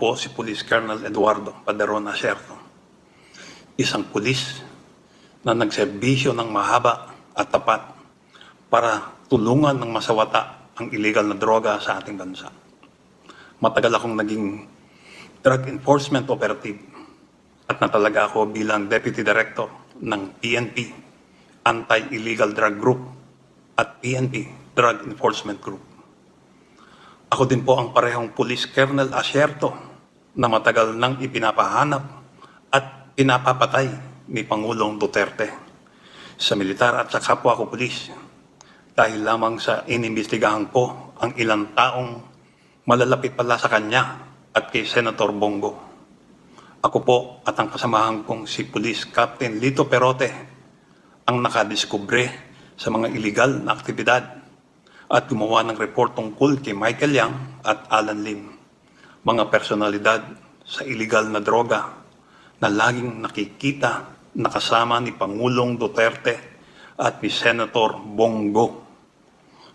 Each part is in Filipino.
po si Police Colonel Eduardo Paderon Acerto, isang pulis na nagserbisyo ng mahaba at tapat para tulungan ng masawata ang illegal na droga sa ating bansa. Matagal akong naging drug enforcement operative at natalaga ako bilang Deputy Director ng PNP, Anti-Illegal Drug Group at PNP Drug Enforcement Group. Ako din po ang parehong Police Colonel Acerto na matagal nang ipinapahanap at pinapapatay ni Pangulong Duterte sa militar at sa kapwa ko pulis dahil lamang sa inimbestigahan po ang ilang taong malalapit pala sa kanya at kay Senator Bongo. Ako po at ang kasamahan kong si Police Captain Lito Perote ang nakadiskubre sa mga illegal na aktibidad at gumawa ng report tungkol kay Michael Yang at Alan Lim, mga personalidad sa illegal na droga na laging nakikita nakasama ni Pangulong Duterte at ni Senator Bongo.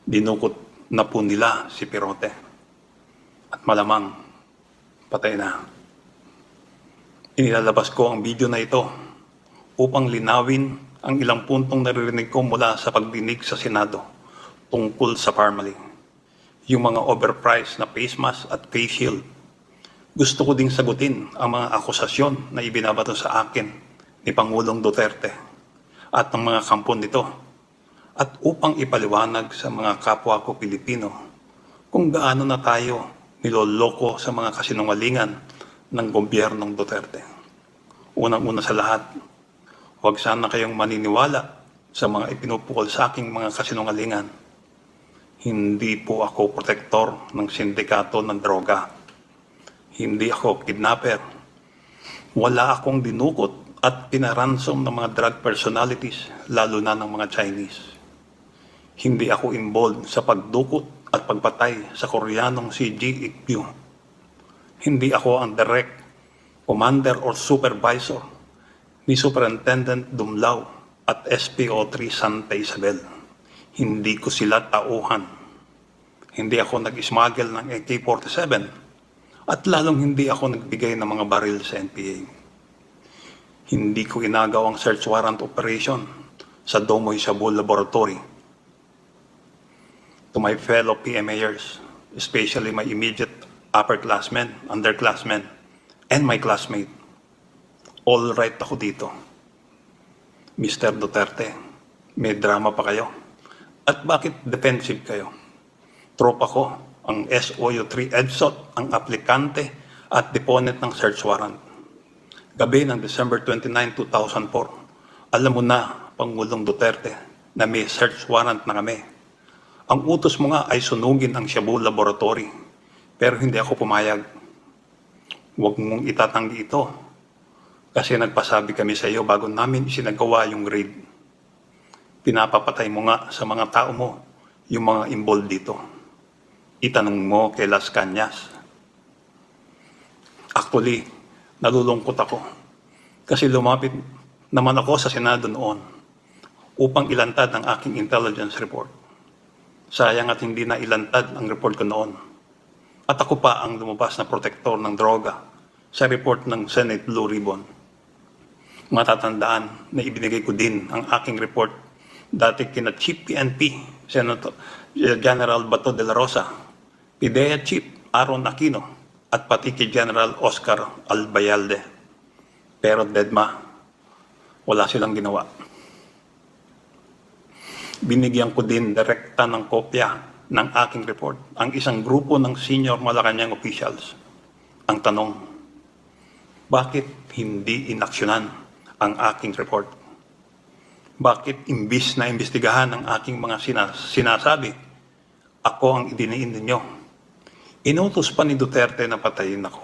Dinukot na po nila si Perote at malamang patay na. Inilalabas ko ang video na ito upang linawin ang ilang puntong naririnig ko mula sa pagdinig sa Senado tungkol sa Parmalee, yung mga overpriced na face mask at face shield. Gusto ko ding sagutin ang mga akusasyon na ibinabato sa akin ni Pangulong Duterte at ng mga kampon nito at upang ipaliwanag sa mga kapwa ko Pilipino kung gaano na tayo niloloko sa mga kasinungalingan ng gobyernong Duterte. Unang-una sa lahat, huwag sana kayong maniniwala sa mga ipinupukol sa aking mga kasinungalingan. Hindi po ako protektor ng sindikato ng droga. Hindi ako kidnapper. Wala akong dinukot at pinaransom ng mga drug personalities, lalo na ng mga Chinese. Hindi ako involved sa pagdukot at pagpatay sa Koreanong si G.E.Q. Hindi ako ang direct commander or supervisor ni Superintendent Dumlao at SPO3 Santa Isabel. Hindi ko sila tauhan. Hindi ako nag-smuggle ng AK-47 at lalong hindi ako nagbigay ng mga baril sa NPA. Hindi ko inagaw ang search warrant operation sa Domoy Shabu Laboratory. To my fellow PMAers, especially my immediate upperclassmen, underclassmen, and my classmate, all right ako dito. Mr. Duterte, may drama pa kayo? At bakit defensive kayo? Tropa ko, ang SOU3 EDSOT, ang aplikante at deponent ng search warrant. Gabi ng December 29, 2004, alam mo na, Pangulong Duterte, na may search warrant na kami. Ang utos mo nga ay sunugin ang Shabu Laboratory, pero hindi ako pumayag. Huwag mong itatanggi ito, kasi nagpasabi kami sa iyo bago namin isinagawa yung raid. Pinapapatay mo nga sa mga tao mo yung mga involved dito. Itanong mo kay Las Cañas. Actually, nalulungkot ako kasi lumapit naman ako sa Senado noon upang ilantad ang aking intelligence report. Sayang at hindi na ilantad ang report ko noon. At ako pa ang lumabas na protektor ng droga sa report ng Senate Blue Ribbon. Matatandaan na ibinigay ko din ang aking report dati kina Chief PNP, Senator General Bato de la Rosa, PIDEA Chief Aaron Aquino, at pati kay General Oscar Albayalde. Pero deadma, wala silang ginawa. Binigyan ko din direkta ng kopya ng aking report ang isang grupo ng senior Malacanang officials. Ang tanong, bakit hindi inaksyonan ang aking report? Bakit imbis na imbestigahan ang aking mga sinasabi, ako ang idiniin ninyo? Inutos pa ni Duterte na patayin ako.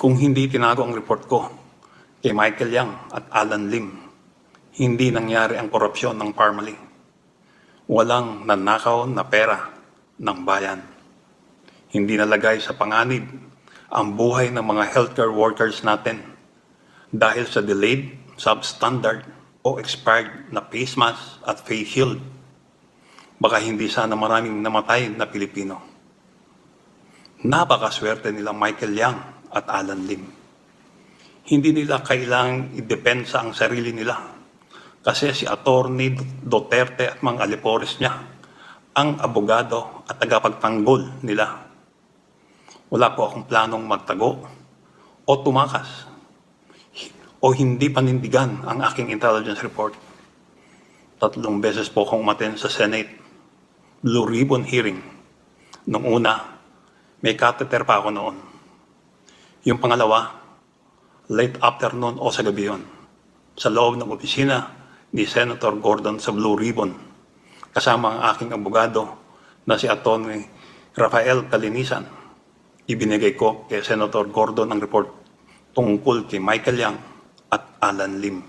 Kung hindi tinago ang report ko kay Michael Yang at Alan Lim, hindi nangyari ang korupsyon ng Parmalee. Walang nanakaw na pera ng bayan. Hindi nalagay sa panganib ang buhay ng mga healthcare workers natin dahil sa delayed, substandard o expired na face mask at face shield. Baka hindi sana maraming namatay na Pilipino. Napakaswerte nila Michael Yang at Alan Lim. Hindi nila kailangang idepensa ang sarili nila kasi si Attorney Duterte at mga alipores niya ang abogado at tagapagtanggol nila. Wala po akong planong magtago o tumakas o hindi panindigan ang aking intelligence report. 3 beses po akong umattend sa Senate Blue Ribbon hearing. Nung una, may catheter pa ako noon. Yung pangalawa, late afternoon o sa gabi yun, sa loob ng opisina ni Senator Gordon sa Blue Ribbon, kasama ang aking abogado na si Atty. Rafael Calinisan. Ibinigay ko kay Senator Gordon ang report tungkol kay Michael Yang at Alan Lim.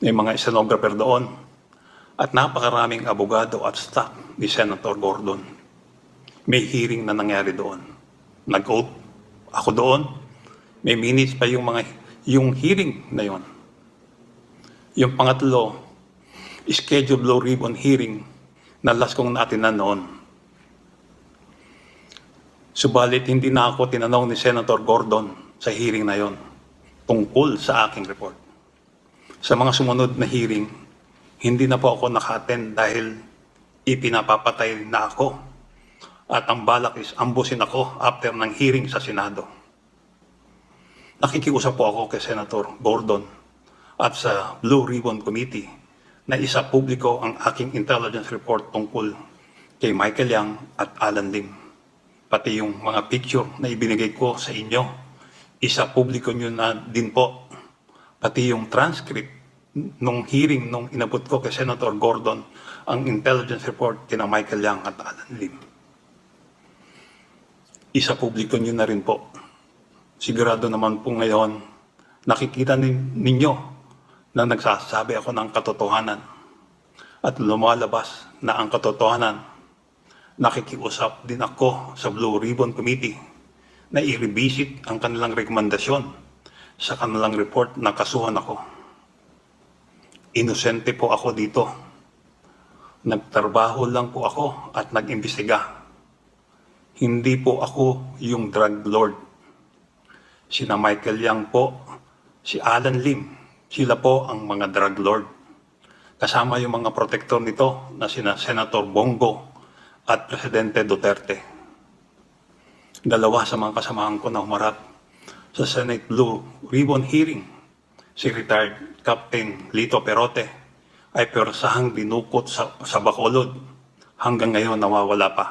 May mga stenographer doon at napakaraming abogado at staff ni Senator Gordon. May hearing na nangyari doon. Nag-oath ako doon. May minutes pa yung hearing na yon. Yung pangatlo, scheduled Blue Ribbon hearing na last kong natin na noon. Subalit hindi na ako tinanong ni Senator Gordon sa hearing na yon tungkol sa aking report. Sa mga sumunod na hearing, hindi na po ako naka-attend dahil ipinapapatay na ako. At ang balak is ambusin ako after ng hearing sa Senado. Nakikiusap po ako kay Senator Gordon at sa Blue Ribbon Committee na isa publiko ang aking intelligence report tungkol kay Michael Yang at Alan Lim. Pati yung mga picture na ibinigay ko sa inyo, isa publiko nyo na din po. Pati yung transcript nung hearing nung inabot ko kay Senator Gordon ang intelligence report kina Michael Yang at Alan Lim. Isa publiko nyo na rin po. Sigurado naman po ngayon, nakikita ninyo na nagsasabi ako ng katotohanan at lumalabas na ang katotohanan. Nakikiusap din ako sa Blue Ribbon Committee na i-revisit ang kanilang rekomendasyon sa kanilang report na kasuhan ako. Inosente po ako dito. Nagtrabaho lang po ako at nag-imbestiga. Hindi po ako yung drug lord. Sina Michael Yang po, si Alan Lim, sila po ang mga drug lord. Kasama yung mga protektor nito na sina Senator Bongo at Presidente Duterte. Dalawa sa mga kasamahan ko na humarap sa Senate Blue Ribbon hearing, si retired Captain Lito Perote ay persahang dinukot sa Bacolod. Hanggang ngayon nawawala pa.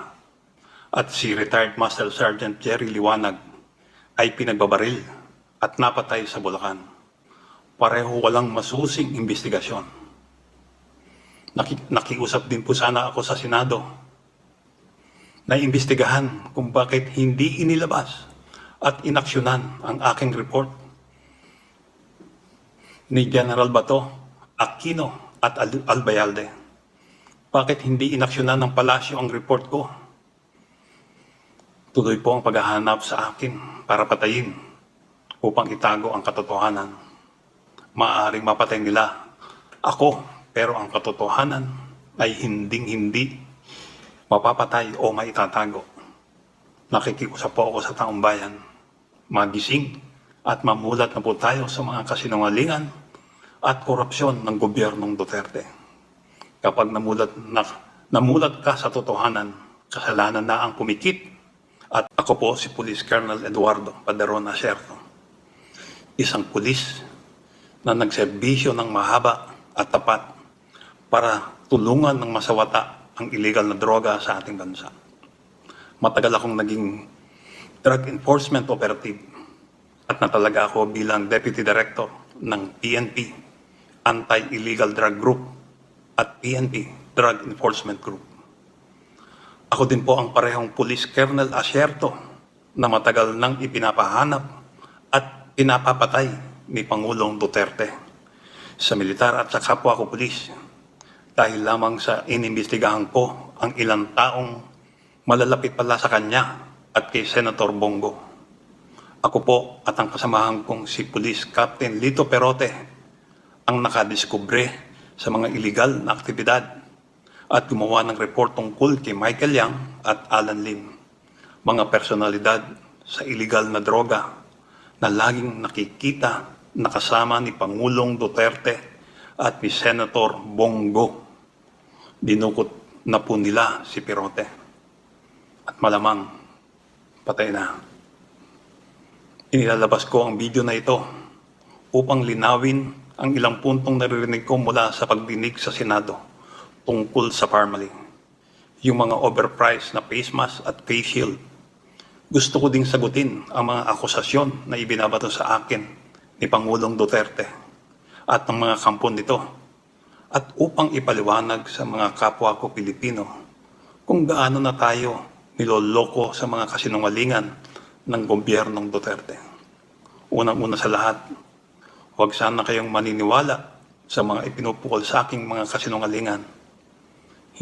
At si retired Master Sergeant Jerry Liwanag ay pinagbabaril at napatay sa Bulacan. Pareho walang masusing investigasyon. Nakiusap din po sana ako sa Senado na imbestigahan kung bakit hindi inilabas at inaksyonan ang aking report ni General Bato, Aquino at Albayalde. Bakit hindi inaksyonan ng palasyo ang report ko? Tuloy po ang paghahanap sa akin para patayin upang itago ang katotohanan. Maaaring mapatay nila ako, pero ang katotohanan ay hinding-hindi mapapatay o maitatago. Nakikiusap po ako sa taong bayan, magising at mamulat na po tayo sa mga kasinungalingan at korupsyon ng gobyernong Duterte. Kapag namulat ka sa totohanan, kasalanan na ang pumikit. At ako po si Police Colonel Eduardo Paderon Acerto, isang pulis na nagserbisyo ng mahaba at tapat para tulungan ng masawata ang illegal na droga sa ating bansa. Matagal akong naging drug enforcement operative at natalaga ako bilang Deputy Director ng PNP, Anti-Illegal Drug Group at PNP, Drug Enforcement Group. Ako din po ang parehong Police Colonel Acerto na matagal nang ipinapahanap at pinapapatay ni Pangulong Duterte sa militar at sa kapwa ko pulis dahil lamang sa inimbestigahan ko ang ilang taong malalapit pala sa kanya at kay Senator Bongo. Ako po at ang kasamahan kong si Police Captain Lito Perote ang nakadiskubre sa mga illegal na aktibidad at gumawa ng report tungkol kay Michael Yang at Alan Lim. mga personalidad sa iligal na droga na laging nakikita nakasama ni Pangulong Duterte at ni Senator Bongo. Dinukot na po nila si Pirote. At malamang patay na. Inilalabas ko ang video na ito upang linawin ang ilang puntong naririnig ko mula sa pagdinig sa Senado tungkol sa Parmalee. Yung mga overpriced na face mask at face shield. Gusto ko ding sagutin ang mga akusasyon na ibinabato sa akin ni Pangulong Duterte at ng mga kampon nito at upang ipaliwanag sa mga kapwa ko Pilipino kung gaano na tayo niloloko sa mga kasinungalingan ng gobyernong Duterte. Unang-una sa lahat, huwag sana kayong maniniwala sa mga ipinupukol sa aking mga kasinungalingan.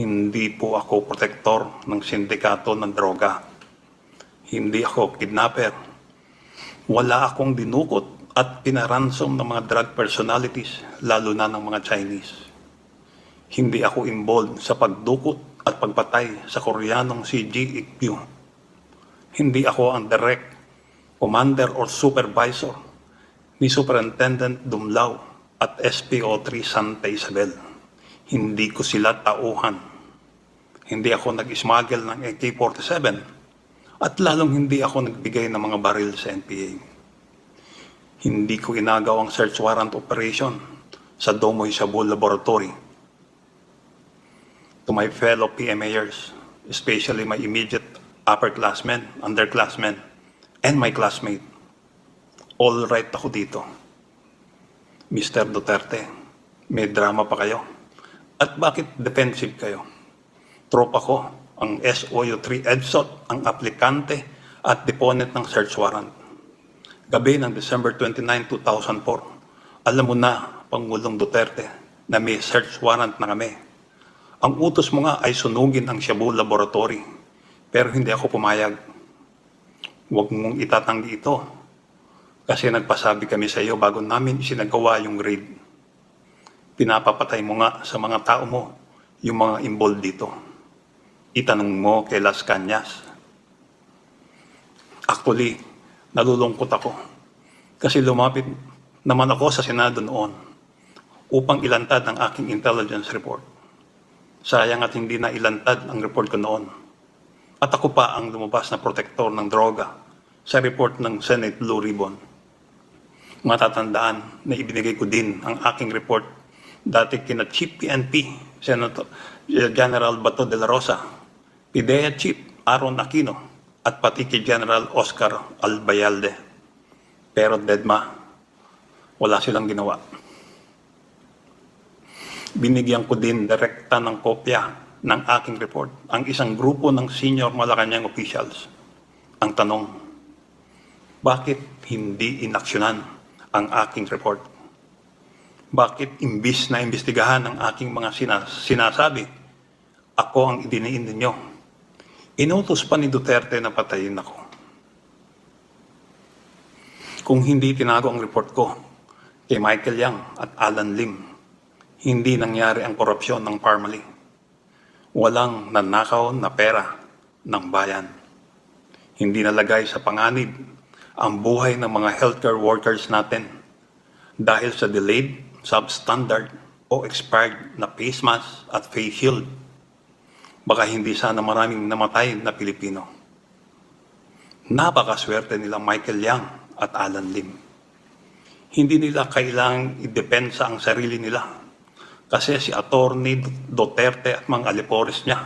Hindi po ako protektor ng sindikato ng droga. Hindi ako kidnapper. Wala akong dinukot at pinaransom ng mga drug personalities, lalo na ng mga Chinese. Hindi ako involved sa pagdukot at pagpatay sa Koreanong si GEQ. Hindi ako ang direct commander or supervisor ni Superintendent Dumlao at SPO3 Santa Isabel. Hindi ko sila tauhan. Hindi ako nag-smuggle ng AK-47 at lalong hindi ako nagbigay ng mga baril sa NPA. Hindi ko inagaw ang search warrant operation sa Domoy Shabu Laboratory. To my fellow PMAers, especially my immediate upperclassmen, underclassmen, and my classmate, all right ako dito. Mr. Duterte, may drama pa kayo. At bakit defensive kayo? Tropa ko, ang SOU3 EDSOT, ang aplikante at deponent ng search warrant. Gabi ng December 29, 2004, alam mo na, Pangulong Duterte, na may search warrant na kami. Ang utos mo nga ay sunugin ang Shabu Laboratory, pero hindi ako pumayag. Huwag mong itatanggi ito, kasi nagpasabi kami sa iyo bago namin isinagawa yung raid. Pinapapatay mo nga sa mga tao mo yung mga involved dito. Itanong mo kay Las Cañas. Actually, nalulungkot ako kasi lumapit naman ako sa Senado noon upang ilantad ang aking intelligence report. Sayang at hindi na ilantad ang report ko noon. At ako pa ang lumabas na protektor ng droga sa report ng Senate Blue Ribbon. Matatandaan na ibinigay ko din ang aking report dati kina Chief PNP, Senator General Bato de la Rosa, PIDEA Chief Aaron Aquino, at pati kay General Oscar Albayalde. Pero deadma, wala silang ginawa. Binigyan ko din direkta ng kopya ng aking report ang isang grupo ng senior Malacanang officials. Ang tanong, bakit hindi inaksyonan ang aking report? Bakit imbis na imbestigahan ang aking mga sinasabi, ako ang idiniin ninyo? Inutos pa ni Duterte na patayin ako. Kung hindi tinago ang report ko kay Michael Yang at Alan Lim, hindi nangyari ang korupsyon ng Parmalee. Walang nanakaw na pera ng bayan. Hindi nalagay sa panganib ang buhay ng mga healthcare workers natin dahil sa delayed, substandard o expired na face mask at face shield. Baka hindi sana maraming namatay na Pilipino. Napakaswerte nila Michael Yang at Alan Lim. Hindi nila kailangang idepensa ang sarili nila kasi si Attorney Duterte at mga alipores niya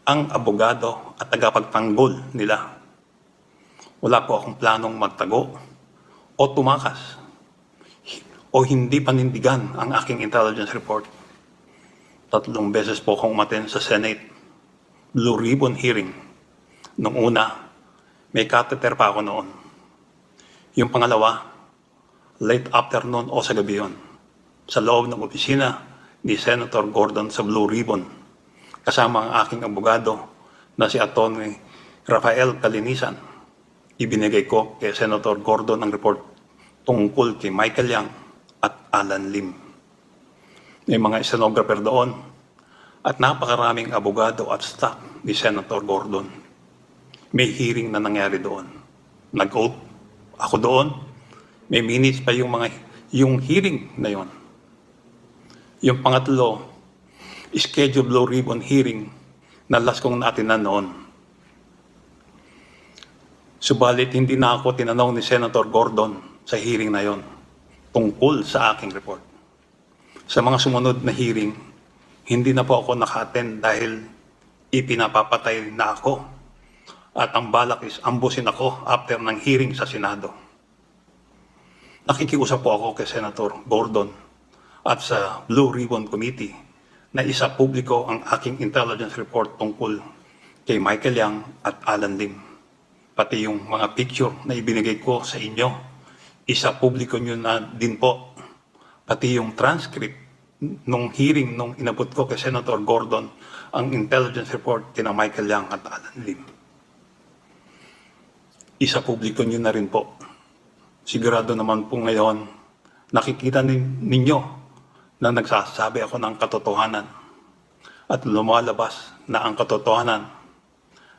ang abogado at tagapagtanggol nila. Wala po akong planong magtago o tumakas o hindi panindigan ang aking intelligence report. 3 beses po akong umaten sa Senate Blue Ribbon hearing. Nung una, may catheter pa ako noon. Yung pangalawa, late afternoon o sa gabi yun, sa loob ng opisina ni Senator Gordon sa Blue Ribbon, kasama ang aking abogado na si Atty. Rafael Calinisan. Ibinigay ko kay Senator Gordon ang report tungkol kay Michael Yang at Alan Lim. May mga stenographer doon at napakaraming abogado at staff ni Senator Gordon. May hearing na nangyari doon. Nag-oath ako doon. May minutes pa yung hearing na yon. Yung pangatlo, scheduled blue ribbon hearing na last kong naatinan noon. Subalit hindi na ako tinanong ni Senator Gordon sa hearing na yon tungkol sa aking report. Sa mga sumunod na hearing, hindi na po ako naka-attend dahil ipinapapatay na ako at ang balak is ambusin ako after ng hearing sa Senado. Nakikiusap po ako kay Senator Gordon at sa Blue Ribbon Committee na isa publiko ang aking intelligence report tungkol kay Michael Yang at Alan Lim. Pati yung mga picture na ibinigay ko sa inyo, isa publiko nyo na din po. Pati yung transcript nung hearing nung inabot ko kay Senator Gordon ang intelligence report kina Michael Yang at Alan Lim. Isa publiko nyo na rin po. Sigurado naman po ngayon, nakikita ninyo na nagsasabi ako ng katotohanan at lumalabas na ang katotohanan.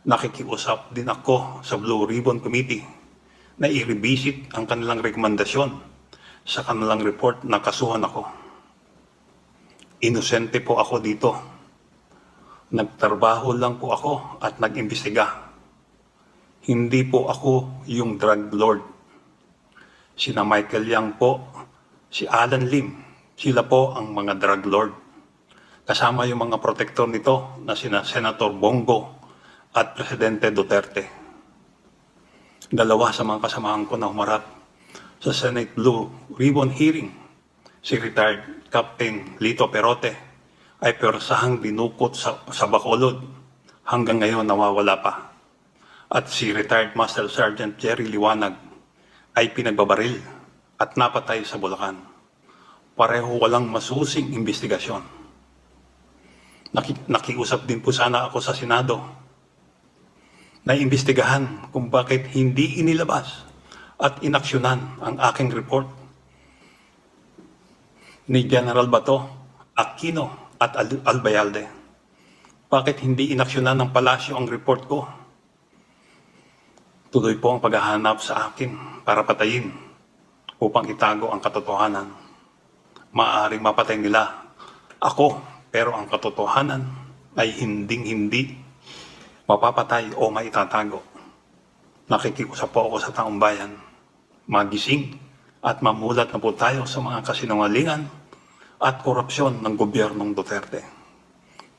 Nakikiusap din ako sa Blue Ribbon Committee na i-revisit ang kanilang rekomendasyon sa kanilang report na kasuhan ako. Inosente po ako dito. Nagtrabaho lang po ako at nag-imbestiga. Hindi po ako yung drug lord. Sina Michael Yang po, si Alan Lim, sila po ang mga drug lord. Kasama yung mga protektor nito na sina Senator Bongo at Presidente Duterte. Dalawa sa mga kasamahan ko na humarap sa Senate Blue Ribbon hearing, si retired Captain Lito Perote ay persahang dinukot sa Bacolod hanggang ngayon nawawala pa. At si retired Master Sergeant Jerry Liwanag ay pinagbabaril at napatay sa Bulacan. Pareho walang masusing investigasyon. Nakiusap din po sana ako sa Senado na imbestigahan kung bakit hindi inilabas at inaksyonan ang aking report ni General Bato, Aquino at Albayalde. Bakit hindi inaksyonan ng palasyo ang report ko? Tuloy po ang paghahanap sa akin para patayin upang itago ang katotohanan. Maaaring mapatay nila ako, pero ang katotohanan ay hinding-hindi mapapatay o maitatago. Nakikiusap po ako sa taong bayan, magising at mamulat na po tayo sa mga kasinungalingan at korupsyon ng gobyernong Duterte.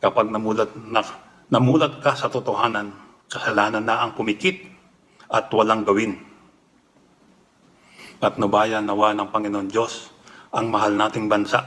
Kapag namulat ka sa totohanan, kasalanan na ang pumikit at walang gawin. At nabayan nawa ng Panginoon Diyos ang mahal nating bansa